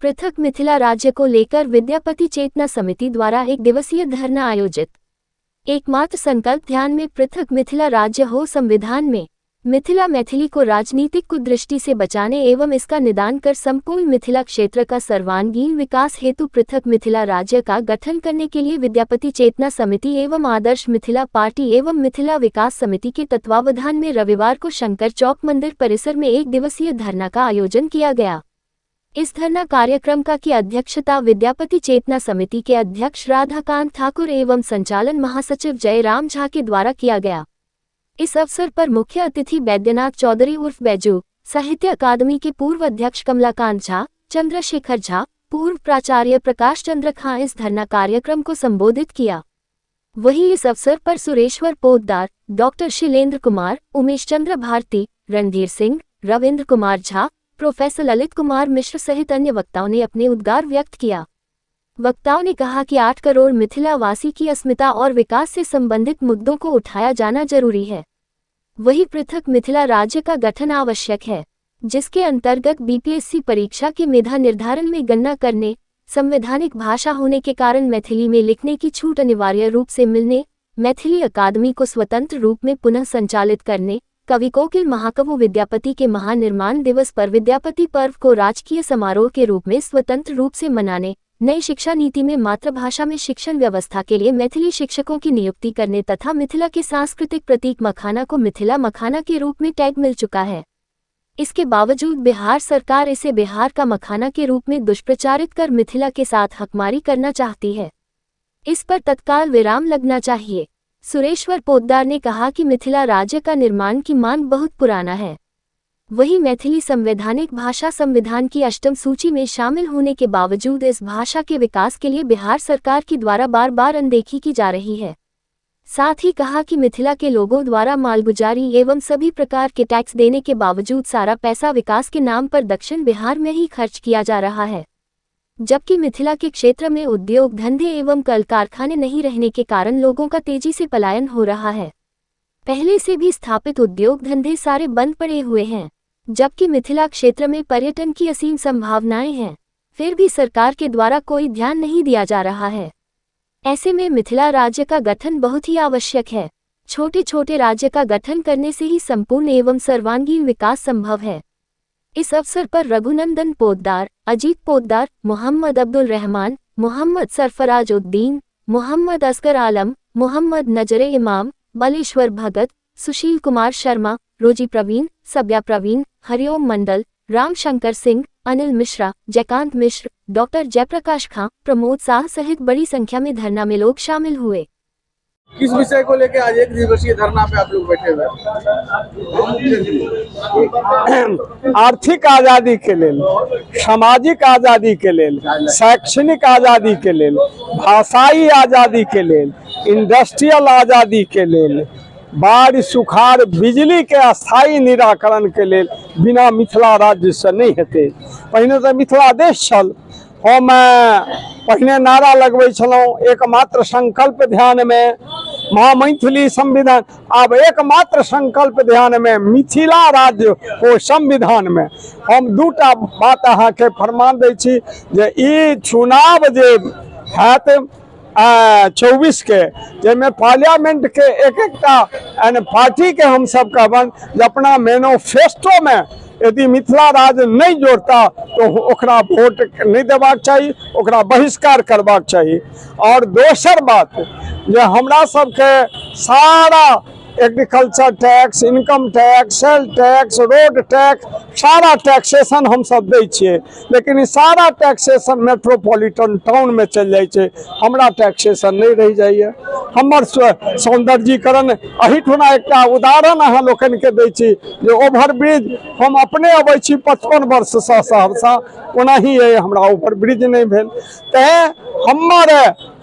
पृथक मिथिला राज्य को लेकर विद्यापति चेतना समिति द्वारा एक दिवसीय धरना आयोजित। एकमात्र संकल्प ध्यान में पृथक मिथिला राज्य हो, संविधान में मिथिला मैथिली को राजनीतिक कुदृष्टि से बचाने एवं इसका निदान कर संपूर्ण मिथिला क्षेत्र का सर्वांगीण विकास हेतु पृथक मिथिला राज्य का गठन करने के लिए विद्यापति चेतना समिति एवं आदर्श मिथिला पार्टी एवं मिथिला विकास समिति के तत्वावधान में रविवार को शंकर चौक मंदिर परिसर में एक दिवसीय धरना का आयोजन किया गया। इस धरना कार्यक्रम की अध्यक्षता विद्यापति चेतना समिति के अध्यक्ष राधाकांत ठाकुर एवं संचालन महासचिव जयराम झा के द्वारा किया गया। इस अवसर पर मुख्य अतिथि बैद्यनाथ चौधरी उर्फ बैजू, साहित्य अकादमी के पूर्व अध्यक्ष कमलाकांत झा, चंद्रशेखर झा, पूर्व प्राचार्य प्रकाश चंद्र खां इस धरना कार्यक्रम को संबोधित किया। वहीं इस अवसर पर सुरेश्वर पोद्दार, डॉक्टर शिलेंद्र कुमार, उमेश चंद्र भारती, रणधीर सिंह, रविंद्र कुमार झा, प्रोफेसर ललित कुमार मिश्र सहित अन्य वक्ताओं ने अपने उद्गार व्यक्त किया। वक्ताओं ने कहा कि 8 करोड़ मिथिलावासी की अस्मिता और विकास से संबंधित मुद्दों को उठाया जाना जरूरी है। वही पृथक मिथिला राज्य का गठन आवश्यक है, जिसके अंतर्गत बीपीएससी परीक्षा के मेधा निर्धारण में गणना करने, संवैधानिक भाषा होने के कारण मैथिली में लिखने की छूट अनिवार्य रूप से मिलने, मैथिली अकादमी को स्वतंत्र रूप में पुनः संचालित करने, कवि कोकिल महाकवि विद्यापति के महानिर्माण दिवस पर विद्यापति पर्व को राजकीय समारोह के रूप में स्वतंत्र रूप से मनाने, नई शिक्षा नीति में मातृभाषा में शिक्षण व्यवस्था के लिए मैथिली शिक्षकों की नियुक्ति करने तथा मिथिला के सांस्कृतिक प्रतीक मखाना को मिथिला मखाना के रूप में टैग मिल चुका है। इसके बावजूद बिहार सरकार इसे बिहार का मखाना के रूप में दुष्प्रचारित कर मिथिला के साथ हकमारी करना चाहती है। इस पर तत्काल विराम लगना चाहिए। सुरेश्वर पोद्दार ने कहा कि मिथिला राज्य का निर्माण की मांग बहुत पुराना है। वही मैथिली संवैधानिक भाषा संविधान की 8वीं सूची में शामिल होने के बावजूद इस भाषा के विकास के लिए बिहार सरकार की द्वारा बार बार अनदेखी की जा रही है। साथ ही कहा कि मिथिला के लोगों द्वारा मालगुजारी एवं सभी प्रकार के टैक्स देने के बावजूद सारा पैसा विकास के नाम पर दक्षिण बिहार में ही खर्च किया जा रहा है, जबकि मिथिला के क्षेत्र में उद्योग धंधे एवं कल कारखाने नहीं रहने के कारण लोगों का तेजी से पलायन हो रहा है। पहले से भी स्थापित उद्योग धंधे सारे बंद पड़े हुए हैं, जबकि मिथिला क्षेत्र में पर्यटन की असीम संभावनाएं हैं, फिर भी सरकार के द्वारा कोई ध्यान नहीं दिया जा रहा है। ऐसे में मिथिला राज्य का गठन बहुत ही आवश्यक है। छोटे छोटे राज्य का गठन करने से ही संपूर्ण एवं सर्वांगीण विकास संभव है। इस अवसर पर रघुनंदन पोद्दार, अजीत पोद्दार, मोहम्मद अब्दुल रहमान, मोहम्मद सरफराज उद्दीन, मोहम्मद असगर आलम, मोहम्मद नजरे इमाम, बलेश्वर भगत, सुशील कुमार शर्मा, रोजी प्रवीण, सब्या प्रवीण, हरिओम मंडल, राम शंकर सिंह, अनिल मिश्रा, जयकांत मिश्र, डॉक्टर जयप्रकाश खां, प्रमोद शाह सहित बड़ी संख्या में धरना में लोग शामिल हुए। किस विषय को लेकर आज एक दिवसीय धरना पे आप लोग बैठे हुए? आर्थिक आजादी के लेल, सामाजिक आजादी के लेल, शैक्षणिक आजादी के लेल, भाषाई आजादी के लेल, इंडस्ट्रियल आजादी के लेल, बाढ़ सुखाड़ बिजली के अस्थायी निराकरण के लेल बिना मिथिला राज्य से नहीं हेतै। पहिने तो मिथिला देश छल। हम पहिने नारा लगबै छलहुँ एकमात्र संकल्प ध्यान में महामैथिली संविधान, अब एकमात्र संकल्प ध्यान में मिथिला राज्य हो संविधान में। हम दूटा बात अहाँ के फरमान दै छी जे ई चुनाव जे हैत 24 के, जैमें पार्लियामेंट के एक पार्टी के हम सब कहबन जे अपना मैनिफेस्टो में यदि मिथिला राज्य नहीं जोड़ता तो ओकरा वोट नहीं देबाक चाहिए, ओकरा बहिष्कार करबाक चाहिए। और दोसर बात जे हमरा सबके सारा agriculture tax, income tax, sale tax, road tax, सारा टैक्सेशन हम सब दै छियै, लेकिन सारा टैक्सेशन मेट्रोपॉलिटन टाउन में चल जाए छे, हमरा टैक्सेशन नहीं रह जाइए। हमर सौंदर्यीकरण अहिठुना एकटा उदाहरण अहाँ लोकन के दै छी जे ओवरब्रिज हम अपने अबै छी 55 वर्ष से सहरसा, ओनाही हमरा ओवरब्रिज नहीं भेल। तें हमर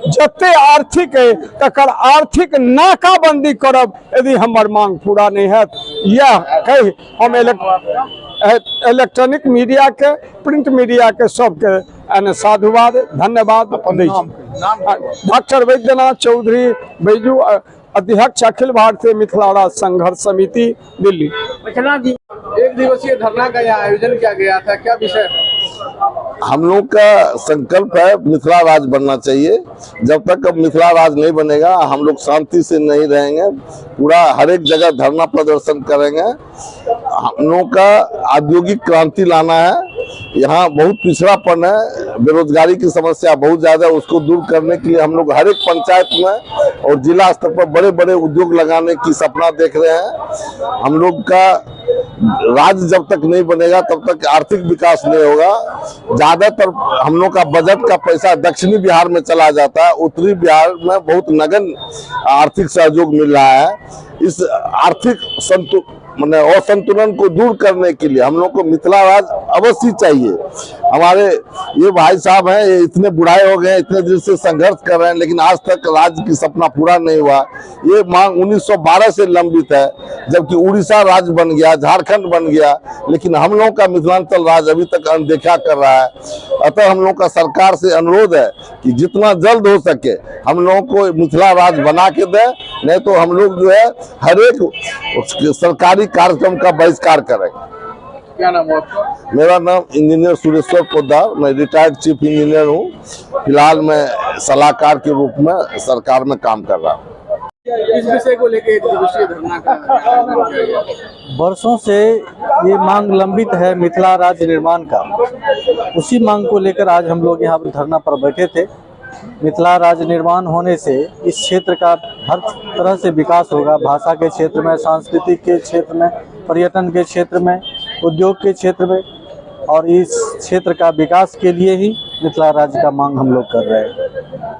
जते आर्थिक है तकर आर्थिक नाकाबंदी करब यदि हमर मांग पूरा नहीं है। यह कही हम इलेक्ट्रॉनिक मीडिया के, प्रिंट मीडिया के सबके साधुवाद धन्यवाद दै छी। डॉक्टर बैद्यनाथ चौधरी बैजू, अध्यक्ष अखिल भारतीय मिथिला राज्य संघर्ष समिति, दिल्ली। एक दिवसीय धरना का यहाँ आयोजन किया गया था, क्या विषय? हम लोग का संकल्प है मिथिला राज बनना चाहिए। जब तक अब मिथिला राज नहीं बनेगा हम लोग शांति से नहीं रहेंगे, पूरा हर एक जगह धरना प्रदर्शन करेंगे। हम लोग का औद्योगिक क्रांति लाना है। यहाँ बहुत पिछड़ापन है, बेरोजगारी की समस्या बहुत ज्यादा है, उसको दूर करने के लिए हम लोग हर एक पंचायत में और जिला स्तर पर बड़े बड़े उद्योग लगाने की सपना देख रहे हैं। हम लोग का राज्य जब तक नहीं बनेगा तब तक आर्थिक विकास नहीं होगा। ज्यादातर हम लोग का बजट का पैसा दक्षिणी बिहार में चला जाता है, उत्तरी बिहार में बहुत नगण्य आर्थिक सहयोग मिल रहा है। इस आर्थिक असंतुलन को दूर करने के लिए हम लोग को मिथिला राज अवश्य चाहिए। हमारे ये भाई साहब हैं, ये इतने बुढ़ाए हो गए, इतने दिन से संघर्ष कर रहे हैं, लेकिन आज तक राज्य की सपना पूरा नहीं हुआ। ये मांग 1912 से लंबित है, जबकि उड़ीसा राज्य बन गया, झारखंड बन गया, लेकिन हम लोग का मिथिलांचल राज्य अभी तक अनदेखा कर रहा है। अतः हम लोग का सरकार से अनुरोध है कि जितना जल्द हो सके हम लोगों को मिथिला राज बना के दे, नहीं तो हम लोग जो है हर एक सरकारी कार्यक्रम का बहिष्कार करेंगे। क्या नाम है आपका? मेरा नाम इंजीनियर सुरेश्वर पोद्दार, मैं रिटायर्ड चीफ इंजीनियर हूँ। फिलहाल मैं सलाहकार के रूप में सरकार में काम कर रहा हूँ। इस विषय को लेकर एक दिवसीय धरना का आयोजन किया गया। वर्षों से ये मांग लंबित है मिथिला राज्य निर्माण का। उसी मांग को लेकर आज हम लोग यहाँ पर धरना पर बैठे थे। मिथिला राज्य निर्माण होने से इस क्षेत्र का हर तरह से विकास होगा, भाषा के क्षेत्र में, सांस्कृतिक के क्षेत्र में, पर्यटन के क्षेत्र में, उद्योग के क्षेत्र में, और इस क्षेत्र का विकास के लिए ही मिथिला राज्य का मांग हम लोग कर रहे हैं।